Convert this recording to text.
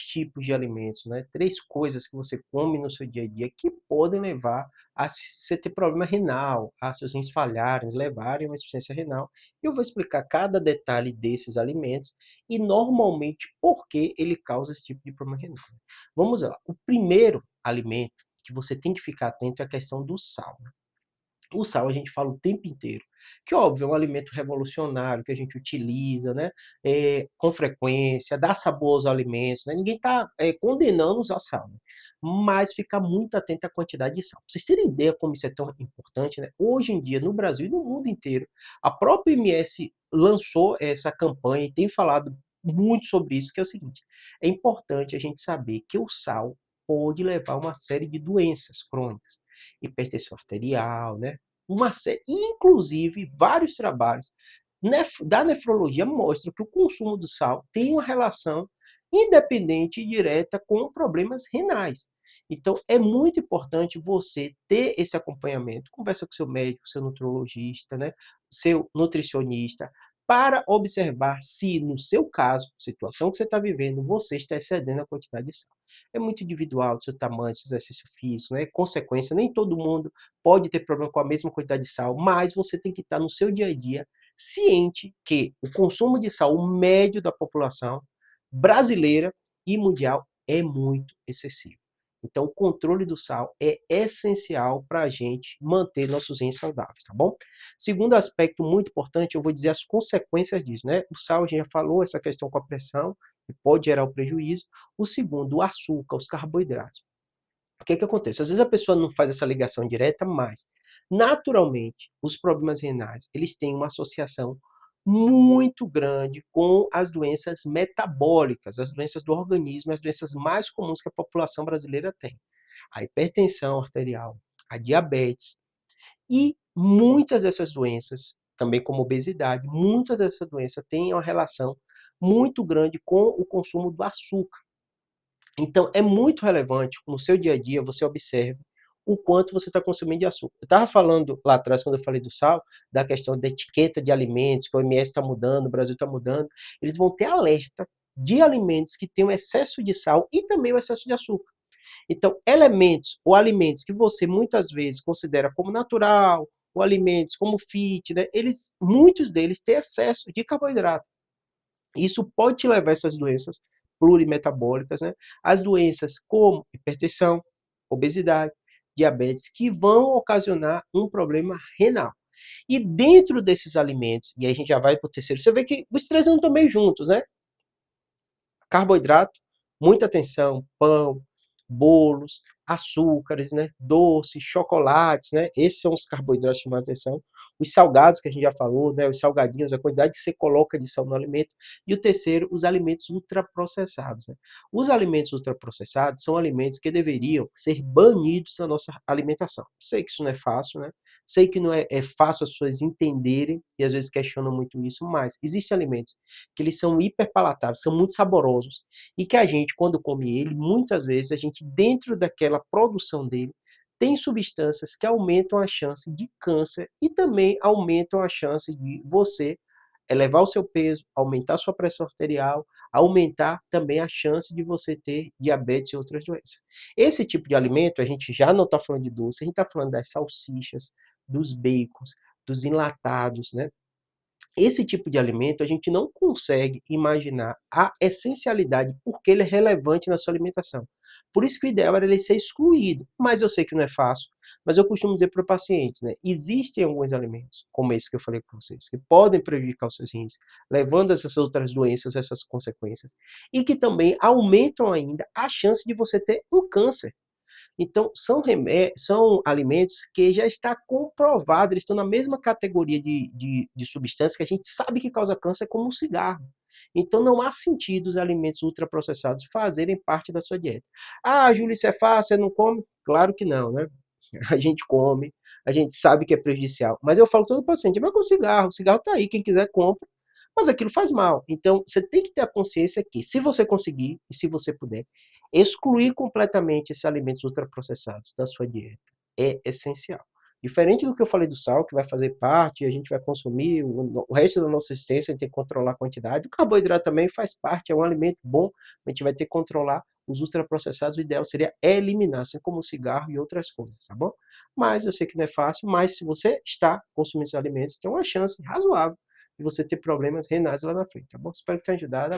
tipos de alimentos, né? 3 coisas que você come no seu dia a dia que podem levar a você ter problema renal, a seus rins falharem, levarem a uma insuficiência renal. Eu vou explicar cada detalhe desses alimentos e normalmente por que ele causa esse tipo de problema renal. Vamos lá. O primeiro alimento que você tem que ficar atento é a questão do sal. O sal a gente fala o tempo inteiro, que óbvio é um alimento revolucionário que a gente utiliza, né, com frequência, dá sabor aos alimentos, né, ninguém está condenando usar sal, né, mas ficar muito atento à quantidade de sal. Pra vocês terem ideia como isso é tão importante, né, hoje em dia no Brasil e no mundo inteiro, a própria OMS lançou essa campanha e tem falado muito sobre isso, que é o seguinte, é importante a gente saber que o sal pode levar a uma série de doenças crônicas, hipertensão arterial, né? Uma série, inclusive vários trabalhos da nefrologia mostram que o consumo do sal tem uma relação independente e direta com problemas renais. Então, é muito importante você ter esse acompanhamento, conversa com seu médico, seu nutrologista, né, seu nutricionista, para observar se, no seu caso, situação que você está vivendo, você está excedendo a quantidade de sal. É muito individual do seu tamanho, seu exercício físico, né? Consequência, nem todo mundo pode ter problema com a mesma quantidade de sal, mas você tem que estar no seu dia a dia ciente que o consumo de sal médio da população brasileira e mundial é muito excessivo. Então, o controle do sal é essencial para a gente manter nossos rins saudáveis, tá bom? Segundo aspecto muito importante, eu vou dizer as consequências disso, né? O sal, a gente já falou, essa questão com a pressão, que pode gerar o prejuízo. O segundo, o açúcar, os carboidratos. O que acontece? Às vezes a pessoa não faz essa ligação direta, mas naturalmente os problemas renais, eles têm uma associação muito grande com as doenças metabólicas, as doenças do organismo, as doenças mais comuns que a população brasileira tem. A hipertensão arterial, a diabetes e muitas dessas doenças, também como obesidade, muitas dessas doenças têm uma relação muito grande com o consumo do açúcar. Então, é muito relevante no seu dia a dia você observe o quanto você está consumindo de açúcar. Eu estava falando lá atrás, quando eu falei do sal, da questão da etiqueta de alimentos, que o OMS está mudando, o Brasil está mudando. Eles vão ter alerta de alimentos que têm o excesso de sal e também o excesso de açúcar. Então, elementos ou alimentos que você muitas vezes considera como natural, ou alimentos como fit, né, muitos deles têm excesso de carboidrato. Isso pode te levar a essas doenças plurimetabólicas, né? As doenças como hipertensão, obesidade, diabetes, que vão ocasionar um problema renal. E dentro desses alimentos, e aí a gente já vai para o terceiro, você vê que os três andam também juntos, né? Carboidrato, muita atenção, pão, bolos, açúcares, né? Doces, chocolates, né? Esses são os carboidratos que chamam a atenção. Os salgados, que a gente já falou, né? Os salgadinhos, a quantidade que você coloca de sal no alimento. E o terceiro, os alimentos ultraprocessados. Né? Os alimentos ultraprocessados são alimentos que deveriam ser banidos da nossa alimentação. Sei que isso não é fácil, né? Sei que não é fácil as pessoas entenderem e às vezes questionam muito isso, mas existem alimentos que eles são hiperpalatáveis, são muito saborosos e que a gente, quando come ele, muitas vezes a gente, dentro daquela produção dele, tem substâncias que aumentam a chance de câncer e também aumentam a chance de você elevar o seu peso, aumentar a sua pressão arterial, aumentar também a chance de você ter diabetes e outras doenças. Esse tipo de alimento, a gente já não está falando de doce, a gente está falando das salsichas, dos bacons, dos enlatados, né? Esse tipo de alimento a gente não consegue imaginar a essencialidade porque ele é relevante na sua alimentação. Por isso que o ideal era ele ser excluído, mas eu sei que não é fácil. Mas eu costumo dizer para pacientes, né? Existem alguns alimentos, como esse que eu falei para vocês, que podem prejudicar os seus rins, levando a essas outras doenças, essas consequências, e que também aumentam ainda a chance de você ter um câncer. Então, são alimentos que já está comprovado, eles estão na mesma categoria de substância que a gente sabe que causa câncer, como o cigarro. Então, não há sentido os alimentos ultraprocessados fazerem parte da sua dieta. Ah, Júlio, isso é fácil, você não come? Claro que não, né? A gente come, a gente sabe que é prejudicial. Mas eu falo todo paciente, mas com cigarro, o cigarro está aí, quem quiser compra, mas aquilo faz mal. Então, você tem que ter a consciência que, se você conseguir e se você puder, excluir completamente esses alimentos ultraprocessados da sua dieta é essencial. Diferente do que eu falei do sal, que vai fazer parte, a gente vai consumir, o resto da nossa existência, a gente tem que controlar a quantidade. O carboidrato também faz parte, é um alimento bom, a gente vai ter que controlar os ultraprocessados. O ideal seria eliminar, assim como o cigarro e outras coisas, tá bom? Mas eu sei que não é fácil, mas se você está consumindo esses alimentos, tem uma chance razoável de você ter problemas renais lá na frente, tá bom? Espero que tenha ajudado.